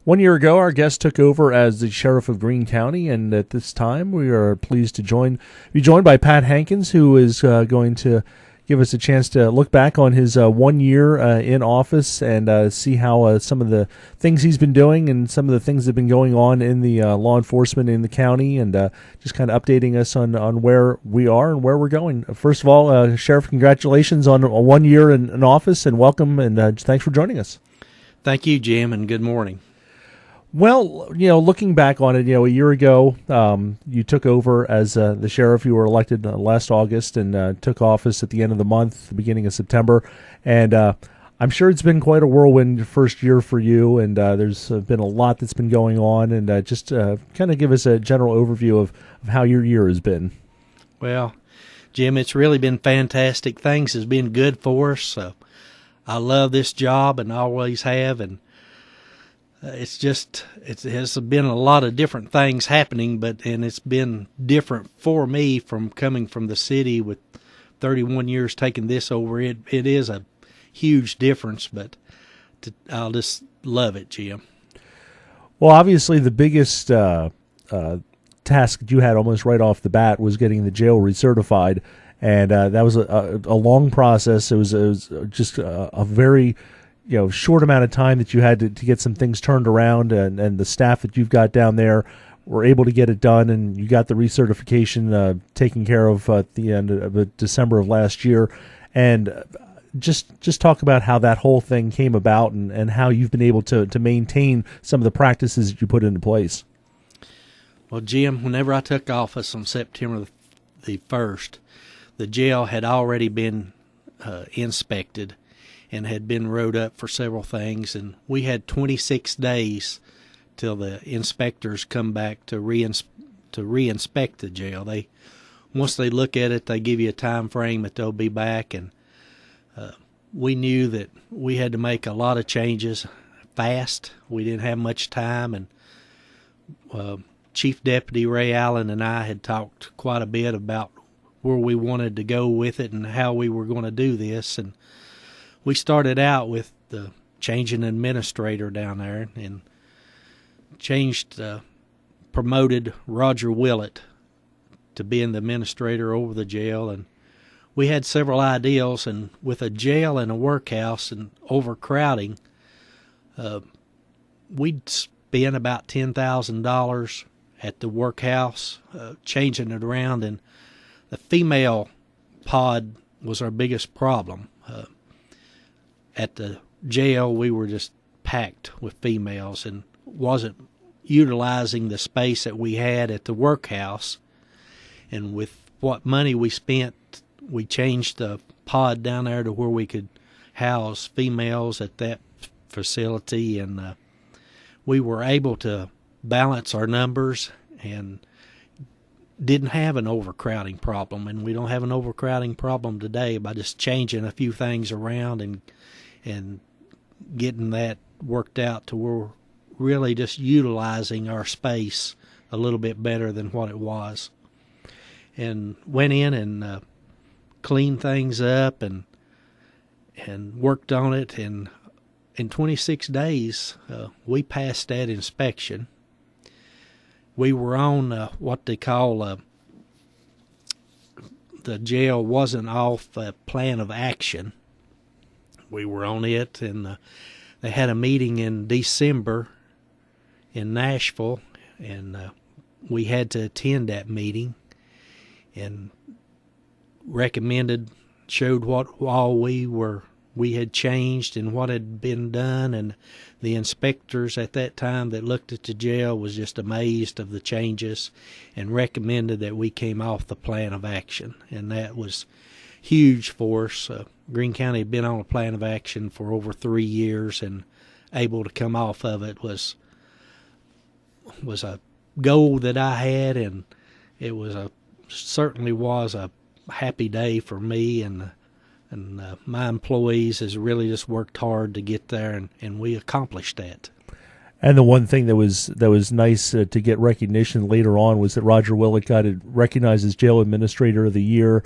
1 year ago, our guest took over as the sheriff of Greene County, and at this time, we are pleased to be joined by Pat Hankins, who is going to give us a chance to look back on his 1 year in office and see how some of the things he's been doing and some of the things that have been going on in the law enforcement in the county, and just kind of updating us on where we are and where we're going. First of all, Sheriff, congratulations on 1 year in office, and welcome, and thanks for joining us. Thank you, Jim, and good morning. Well, looking back on it, a year ago, you took over as the sheriff. You were elected last August and took office at the end of the month, the beginning of September. And I'm sure it's been quite a whirlwind first year for you, and there's been a lot that's been going on. And just kind of give us a general overview of how your year has been. Well, Jim, it's really been fantastic. Things has been good for us. So I love this job and always have, and it has been a lot of different things happening, and it's been different for me from coming from the city with 31 years taking this over. It is a huge difference, but I'll just love it, Jim. Well, obviously the biggest task that you had almost right off the bat was getting the jail recertified, and that was a long process. It was just a very short amount of time that you had to get some things turned around, and the staff that you've got down there were able to get it done, and you got the recertification taken care of at the end of December of last year. And just talk about how that whole thing came about and how you've been able to maintain some of the practices that you put into place. Well, Jim, whenever I took office on September the 1st, the jail had already been inspected and had been wrote up for several things, and we had 26 days till the inspectors come back to reinspect the jail. Once they look at it, they give you a time frame that they'll be back, and we knew that we had to make a lot of changes fast. We didn't have much time, and Chief Deputy Ray Allen and I had talked quite a bit about where we wanted to go with it and how we were going to do this, and we started out with the changing administrator down there, and promoted Roger Willett to being the administrator over the jail. And we had several ideals, and with a jail and a workhouse and overcrowding, we'd spend about $10,000 at the workhouse, changing it around, and the female pod was our biggest problem. At the jail, we were just packed with females and wasn't utilizing the space that we had at the workhouse. And with what money we spent, we changed the pod down there to where we could house females at that facility, and we were able to balance our numbers and didn't have an overcrowding problem. And we don't have an overcrowding problem today by just changing a few things around and getting that worked out to where we're really just utilizing our space a little bit better than what it was. And went in and cleaned things up and worked on it. And in 26 days, we passed that inspection. We were on what they call the jail wasn't off a plan of action. We were on it, and they had a meeting in December in Nashville, and we had to attend that meeting and showed what all we had changed and what had been done, and the inspectors at that time that looked at the jail was just amazed of the changes and recommended that we came off the plan of action, and that was huge for us. Greene County had been on a plan of action for over 3 years, and able to come off of it was a goal that I had, and it certainly was a happy day for me, and my employees has really just worked hard to get there, and we accomplished that. And the one thing that was nice to get recognition later on was that Roger Willett got recognized as Jail Administrator of the Year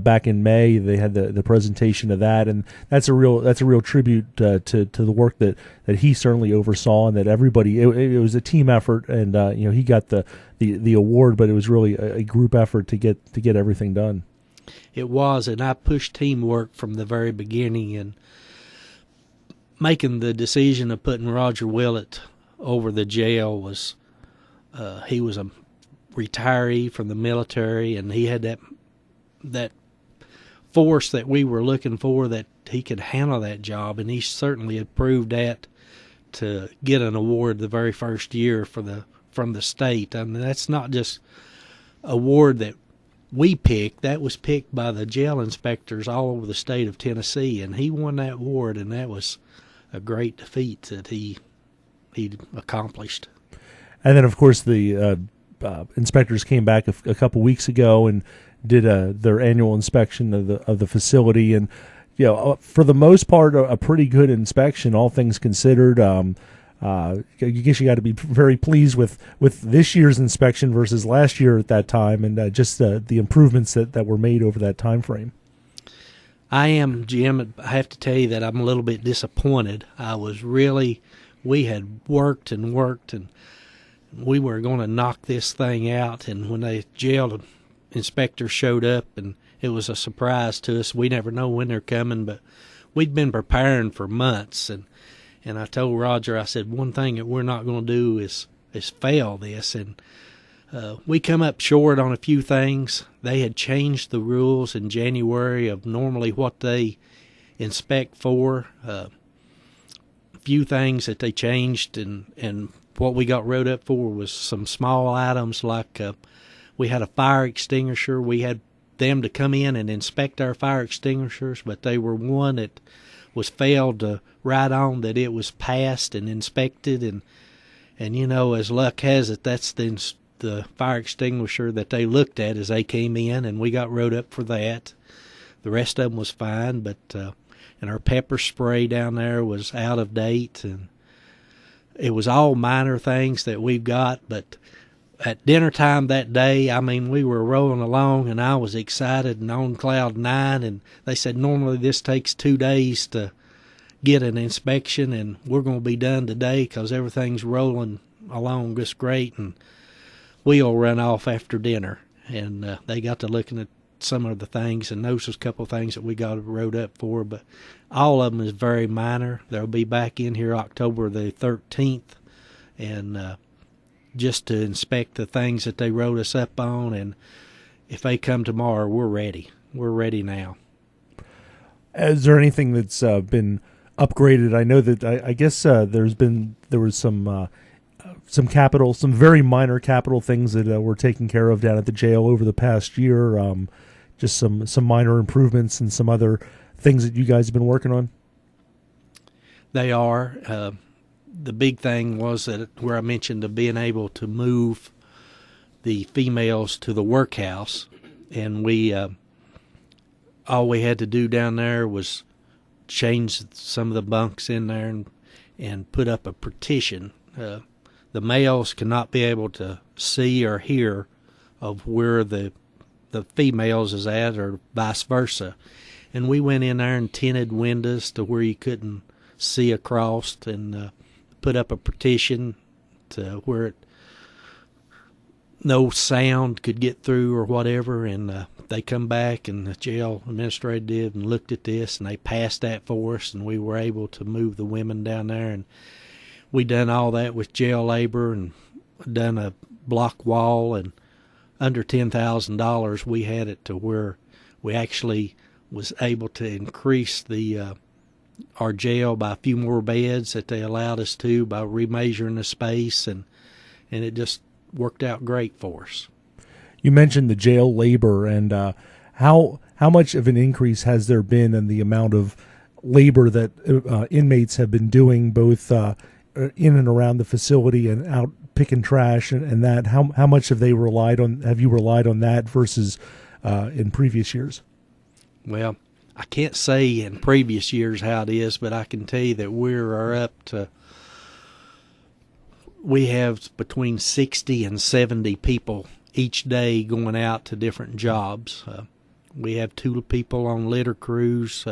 back in May. They had the presentation of that, and that's a real tribute to the work that he certainly oversaw, and that everybody it was a team effort, and he got the award, but it was really a group effort to get everything done. It was, and I pushed teamwork from the very beginning, and making the decision of putting Roger Willett over the jail was he was a retiree from the military, and he had that force that we were looking for, that he could handle that job, and he certainly had proved that to get an award the very first year from the state. I mean, that's not just an award that we picked. That was picked by the jail inspectors all over the state of Tennessee, and he won that award, and that was a great defeat that he accomplished. And then, of course, the inspectors came back a couple weeks ago and did their annual inspection of the facility, and for the most part, a pretty good inspection, all things considered. I guess you got to be very pleased with this year's inspection versus last year at that time, and just the improvements that were made over that time frame. I am, Jim. I have to tell you that I'm a little bit disappointed. We had worked and worked, and we were going to knock this thing out, and when the jail inspector showed up, and it was a surprise to us. We never know when they're coming, but we'd been preparing for months, and I told Roger, I said, one thing that we're not going to do is fail this, and we come up short on a few things. They had changed the rules in January of normally what they inspect for. Few things that they changed, and what we got wrote up for was some small items, like we had a fire extinguisher. We had them to come in and inspect our fire extinguishers, but they were one that was failed to write on that it was passed and inspected, and as luck has it, that's the fire extinguisher that they looked at as they came in, and we got wrote up for that. The rest of them was fine, but and our pepper spray down there was out of date, and it was all minor things that we've got. But at dinner time that day, I mean, we were rolling along, and I was excited and on cloud nine, and they said normally this takes 2 days to get an inspection, and we're going to be done today because everything's rolling along just great. And we all run off after dinner, and they got to looking at some of the things, and those was a couple of things that we got wrote up for, but all of them is very minor. They'll be back in here October the 13th, and just to inspect the things that they wrote us up on, and if they come tomorrow, we're ready. We're ready now. Is there anything that's been upgraded? I know that I guess there was some capital, some very minor capital things that were taken care of down at the jail over the past year. Just some minor improvements and some other things that you guys have been working on. They are. The big thing was that where I mentioned of being able to move the females to the workhouse, and all we had to do down there was change some of the bunks in there and put up a partition. The males cannot be able to see or hear of where the females is at, or vice versa. And we went in there and tinted windows to where you couldn't see across, and put up a partition to where no sound could get through or whatever. And they come back, and the jail administrator did, and looked at this, and they passed that for us, and we were able to move the women down there. And we done all that with jail labor, and done a block wall, and under $10,000 we had it to where we actually was able to increase our jail by a few more beds that they allowed us to by remeasuring the space, and it just worked out great for us. You mentioned the jail labor, and how much of an increase has there been in the amount of labor that inmates have been doing, both in and around the facility and out picking trash and that? How much have you relied on that versus in previous years? Well, I can't say in previous years how it is, but I can tell you that we are up to we have between 60 and 70 people each day going out to different jobs. We have 2 people on litter crews,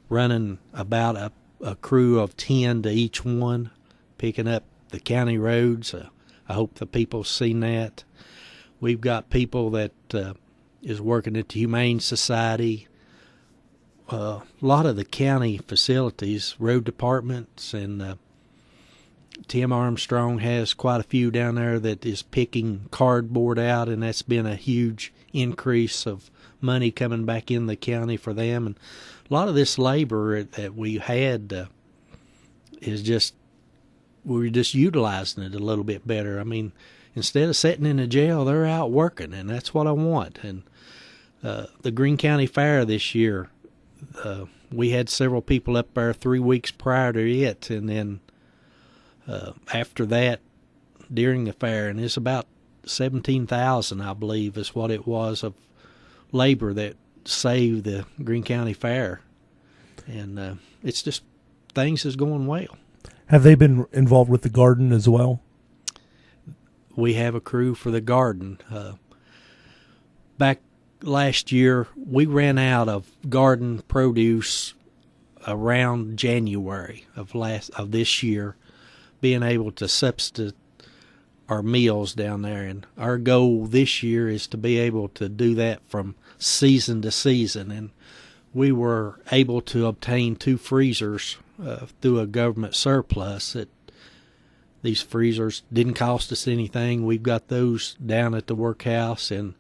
running about a crew of 10 to each one, picking up the county roads. I hope the people seen that. We've got people that is working at the Humane Society. A lot of the county facilities, road departments, and Tim Armstrong has quite a few down there that is picking cardboard out, and that's been a huge increase of money coming back in the county for them. And a lot of this labor that we had is just, we're just utilizing it a little bit better. I mean, instead of sitting in a jail, they're out working, and that's what I want. And the Greene County Fair this year, we had several people up there 3 weeks prior to it, and then after that, during the fair, and it's about 17,000, I believe, is what it was of labor that saved the Greene County Fair. And it's just, things is going well. Have they been involved with the garden as well? We have a crew for the garden. Back last year, we ran out of garden produce around January of this year, being able to substitute our meals down there. And our goal this year is to be able to do that from season to season. And we were able to obtain 2 freezers through a government surplus. These freezers didn't cost us anything. We've got those down at the workhouse, and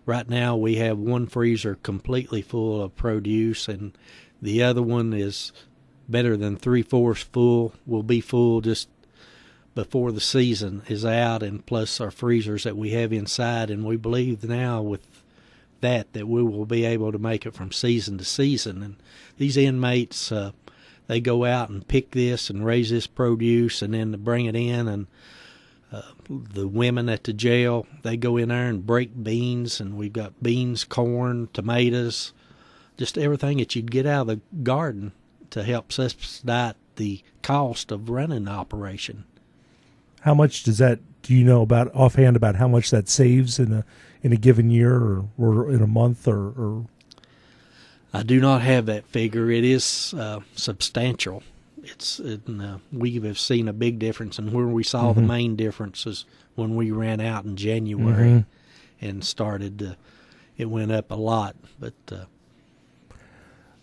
right now we have 1 freezer completely full of produce, and the other one is better than 3/4 full. Will be full just before the season is out, and plus our freezers that we have inside. And we believe now with that we will be able to make it from season to season. And these inmates, they go out and pick this and raise this produce and then bring it in. And the women at the jail, they go in there and break beans, and we've got beans, corn, tomatoes, just everything that you'd get out of the garden to help subsidize the cost of running the operation. How much do you know about offhand about how much that saves in a given year or in a month or? I do not have that figure. It is substantial. We have seen a big difference, and where we saw the main difference is when we ran out in January and started. It went up a lot, but.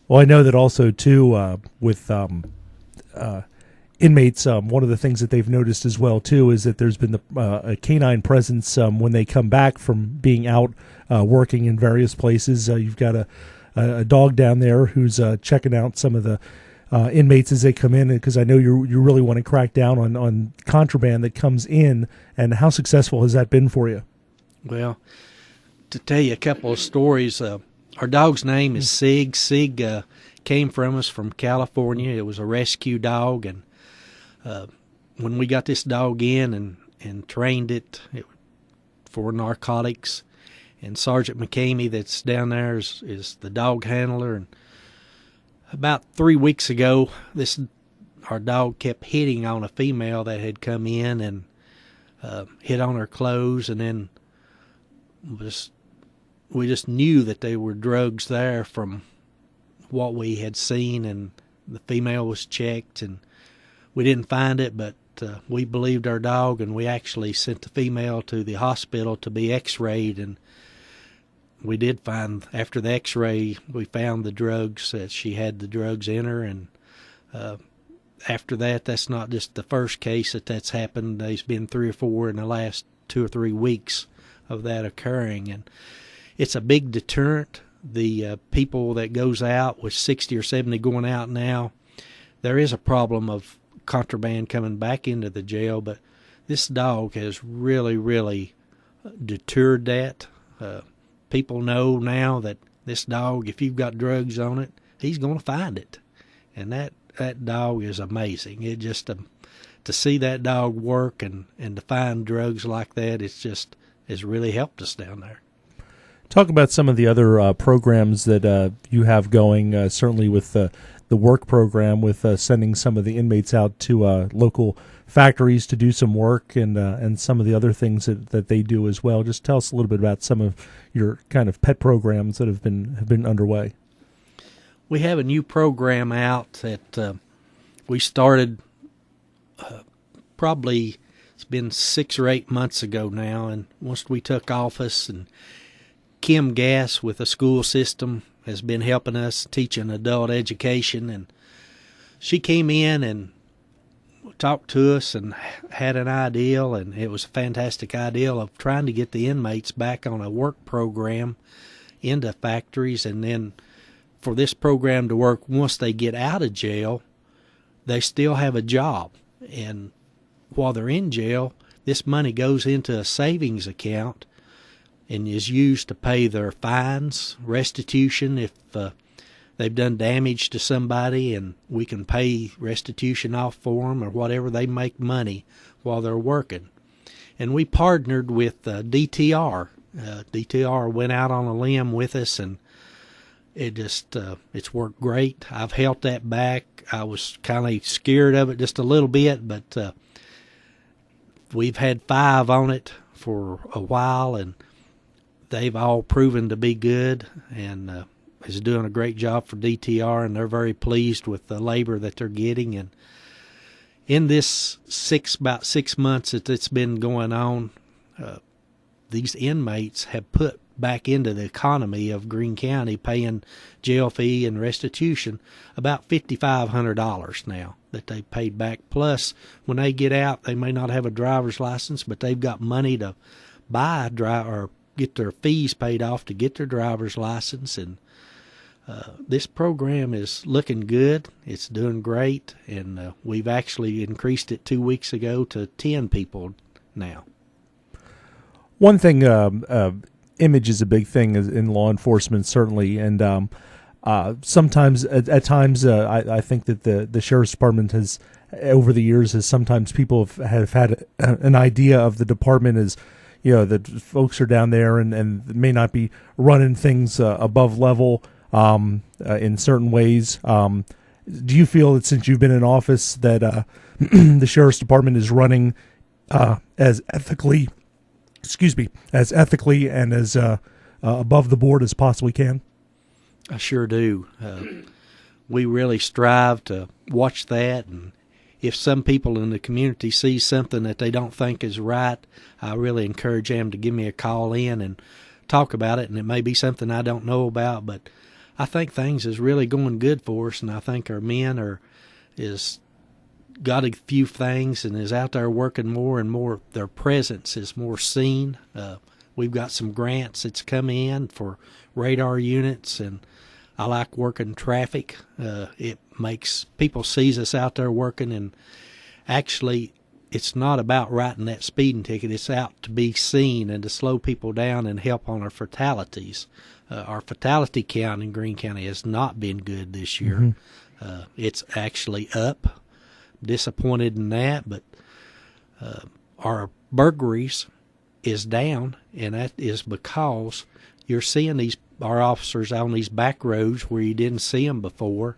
Well, I know that also too with inmates. One of the things that they've noticed as well too is that there's been a canine presence when they come back from being out working in various places. You've got a dog down there who's checking out some of the inmates as they come in, because I know you really want to crack down on contraband that comes in. And how successful has that been for you? Well, to tell you a couple of stories, our dog's name is Sig. Sig came from us from California. It was a rescue dog, and when we got this dog in and trained it for narcotics, and Sergeant McCamey that's down there is the dog handler. And about 3 weeks ago, our dog kept hitting on a female that had come in and hit on her clothes, and then we just knew that there were drugs there from what we had seen, and the female was checked, and we didn't find it, but we believed our dog, and we actually sent the female to the hospital to be x-rayed, and we did find, after the x-ray, we found the drugs, that she had the drugs in her. And after that, that's not just the first case that's happened. There's been 3 or 4 in the last 2 or 3 weeks of that occurring. And it's a big deterrent. The people that goes out, with 60 or 70 going out now, there is a problem of contraband coming back into the jail, but this dog has really, really deterred that. People know now that this dog, if you've got drugs on it, he's going to find it. And that dog is amazing. It just, to see that dog work and to find drugs like that, it's really helped us down there. Talk about some of the other programs that you have going, certainly with the work program, with sending some of the inmates out to local factories to do some work, and some of the other things that they do as well. Just tell us a little bit about some of your kind of pet programs that have been underway. We have a new program out that we started probably, it's been 6 or 8 months ago now, and once we took office, and Kim Gass with the school system has been helping us teaching adult education, and she came in and talked to us and had an ideal, and it was a fantastic ideal of trying to get the inmates back on a work program into factories, and then for this program to work once they get out of jail, they still have a job. And while they're in jail, this money goes into a savings account and is used to pay their fines, restitution if they've done damage to somebody, and we can pay restitution off for them or whatever. They make money while they're working. And we partnered with DTR. DTR went out on a limb with us, and it's worked great. I've held that back. I was kind of scared of it just a little bit, but we've had 5 on it for a while, and they've all proven to be good, and is doing a great job for DTR, and they're very pleased with the labor that they're getting. And in this about 6 months that it's been going on, these inmates have put back into the economy of Greene County, paying jail fee and restitution about $5,500 now that they've paid back. Plus, when they get out, they may not have a driver's license, but they've got money to buy or get their fees paid off to get their driver's license. And this program is looking good. It's doing great, and we've actually increased it 2 weeks ago to 10 people now. One thing, image is a big thing in law enforcement, certainly, and sometimes, at times, I think that the sheriff's department has, over the years, sometimes people have had an idea of the department as, that folks are down there and may not be running things above level in certain ways. Do you feel that since you've been in office that the sheriff's department is running as ethically and as above the board as possibly can? I sure do. We really strive to watch that, and if some people in the community see something that they don't think is right, I really encourage them to give me a call in and talk about it, and it may be something I don't know about, but I think things is really going good for us, and I think our men is got a few things and is out there working more and more. Their presence is more seen. We've got some grants that's come in for radar units, and I like working traffic. It makes people sees us out there working, and actually it's not about writing that speeding ticket. It's out to be seen and to slow people down and help on our fatalities. Our fatality count in Greene County has not been good this year. Mm-hmm. It's actually up. Disappointed in that, but our burglaries is down, and that is because you're seeing our officers on these back roads where you didn't see them before.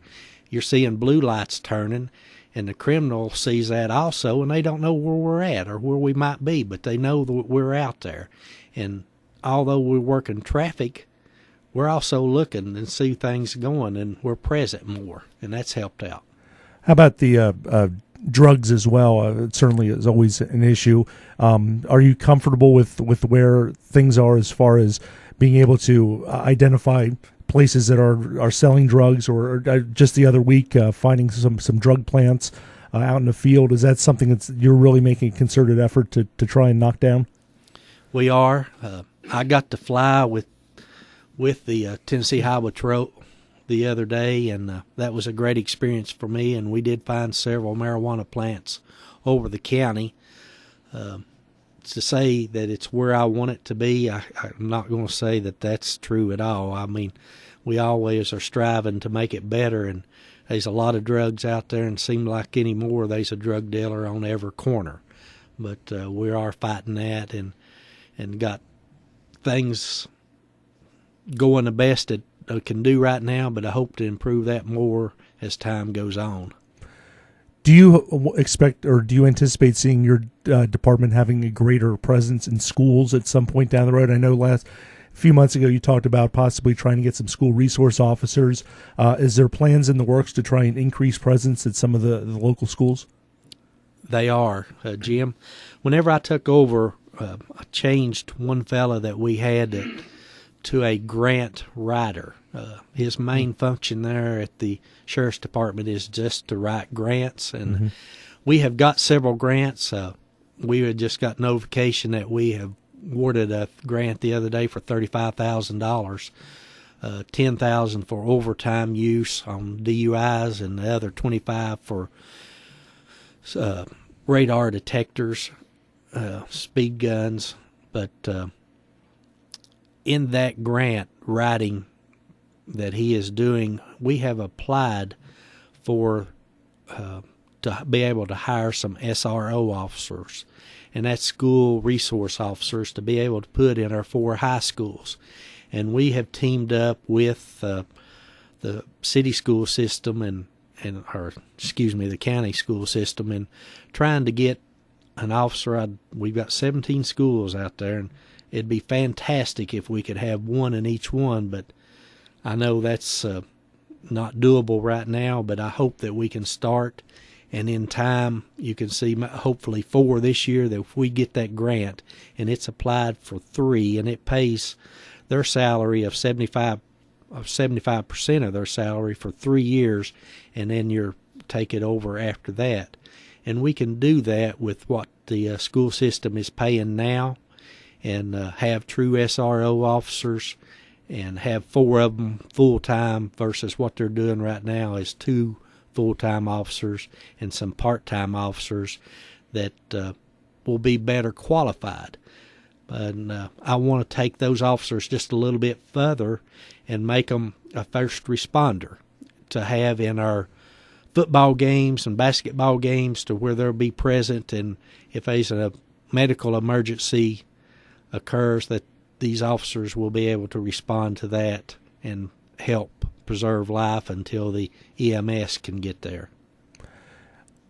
You're seeing blue lights turning, and the criminal sees that also, and they don't know where we're at or where we might be, but they know that we're out there. And although we're working traffic, we're also looking and see things going, and we're present more, and that's helped out. How about the drugs as well? It certainly is always an issue. Are you comfortable with where things are as far as being able to identify places that are selling drugs, or just the other week finding some drug plants out in the field? Is that something that you're really making a concerted effort to try and knock down? We are. I got to fly with the Tennessee Highway Patrol the other day, and that was a great experience for me, and we did find several marijuana plants over the county. To say that it's where I want it to be, I'm not going to say that that's true at all. I mean, we always are striving to make it better, and there's a lot of drugs out there, and seem like anymore there's a drug dealer on every corner. But we are fighting that, and got things going the best it can do right now, but I hope to improve that more as time goes on. Do you expect, or do you anticipate seeing your department having a greater presence in schools at some point down the road? I know a few months ago you talked about possibly trying to get some school resource officers. Is there plans in the works to try and increase presence at some of the local schools? They are, Jim. Whenever I took over, I changed one fella that we had to a grant writer. His main function there at the Sheriff's Department is just to write grants, and we have got several grants. We had just got notification that we have awarded a grant the other day for $35,000, $10,000 for overtime use on DUIs, and the other $25,000 for radar detectors, speed guns. But in that grant writing that he is doing, we have applied for to be able to hire some SRO officers, and that's school resource officers, to be able to put in our 4 high schools. And we have teamed up with the city school system and the county school system, and trying to get an officer. We've got 17 schools out there, and it'd be fantastic if we could have one in each one, but I know that's not doable right now, but I hope that we can start, and in time you can see hopefully 4 this year, that if we get that grant and it's applied for 3 and it pays their salary of 75% of their salary for 3 years, and then you take it over after that. And we can do that with what the school system is paying now, and have true SRO officers, and have 4 of them full-time versus what they're doing right now is 2 full-time officers and some part-time officers that will be better qualified. But I want to take those officers just a little bit further and make them a first responder, to have in our football games and basketball games, to where they'll be present, and if there's a medical emergency occurs, that these officers will be able to respond to that and help preserve life until the EMS can get there.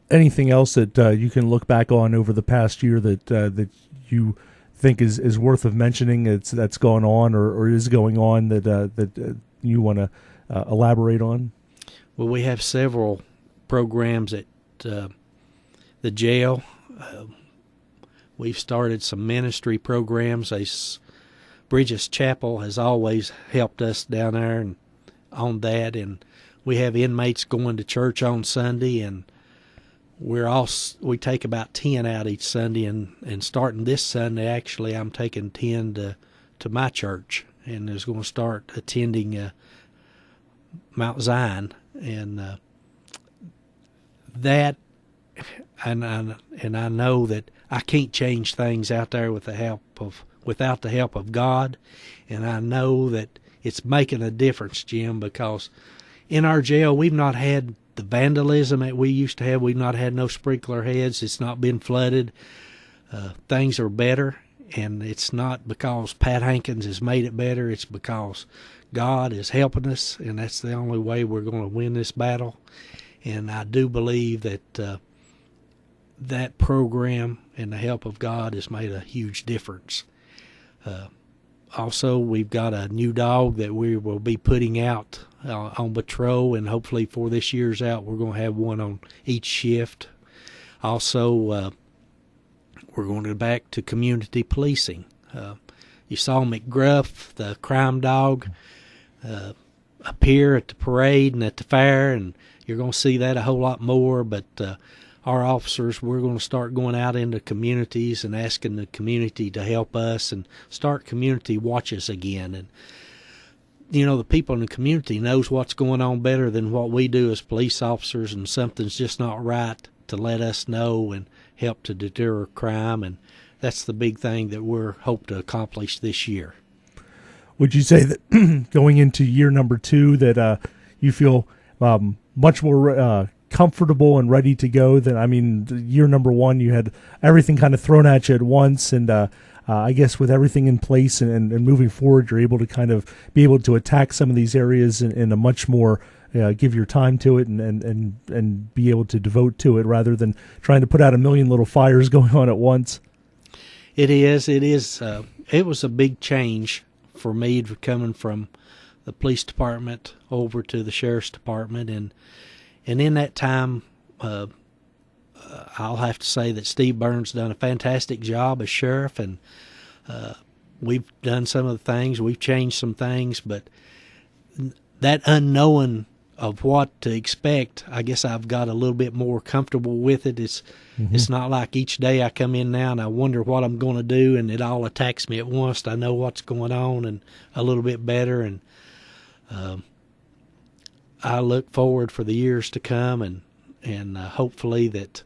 Anything else that you can look back on over the past year that you think is worth of mentioning, that's gone on or is going on, that you want to elaborate on? Well, we have several programs at the jail. We've started some ministry programs. Bridges Chapel has always helped us down there and on that, and we have inmates going to church on Sunday, and we take about 10 out each Sunday, and starting this Sunday, actually, I'm taking 10 to my church, and is going to start attending Mount Zion, and that, and I know that I can't change things out there without the help of God, and I know that it's making a difference, Jim, because in our jail we've not had the vandalism that we used to have. We've not had no sprinkler heads. It's not been flooded. Things are better, and it's not because Pat Hankins has made it better. It's because God is helping us, and that's the only way we're going to win this battle. And I do believe that that program and the help of God has made a huge difference. Also, we've got a new dog that we will be putting out on patrol, and hopefully for this year's out, we're going to have one on each shift. Also, we're going to go back to community policing. You saw McGruff, the crime dog, appear at the parade and at the fair, and you're going to see that a whole lot more, but our officers, we're going to start going out into communities and asking the community to help us and start community watches again. And, you know, the people in the community knows what's going on better than what we do as police officers, and something's just not right to let us know and help to deter crime. And that's the big thing that we're hope to accomplish this year. Would you say that going into year number 2 that you feel much more comfortable and ready to go. Then, I mean, year number one, you had everything kind of thrown at you at once, and I guess with everything in place and moving forward, you're able to kind of be able to attack some of these areas in a much more give your time to it and be able to devote to it rather than trying to put out a million little fires going on at once. It is. It was a big change for me coming from the police department over to the sheriff's department, and in that time, I'll have to say that Steve Burns done a fantastic job as sheriff, and we've done some of the things, we've changed some things, but that unknowing of what to expect, I guess I've got a little bit more comfortable with it. It's not like each day I come in now and I wonder what I'm going to do and it all attacks me at once. I know what's going on and a little bit better, and I look forward for the years to come and hopefully that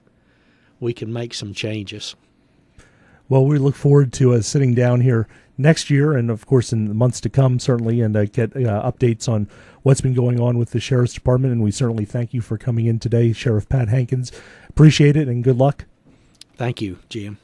we can make some changes. Well, we look forward to sitting down here next year and, of course, in the months to come, certainly, and get updates on what's been going on with the Sheriff's Department. And we certainly thank you for coming in today, Sheriff Pat Hankins. Appreciate it, and good luck. Thank you, Jim.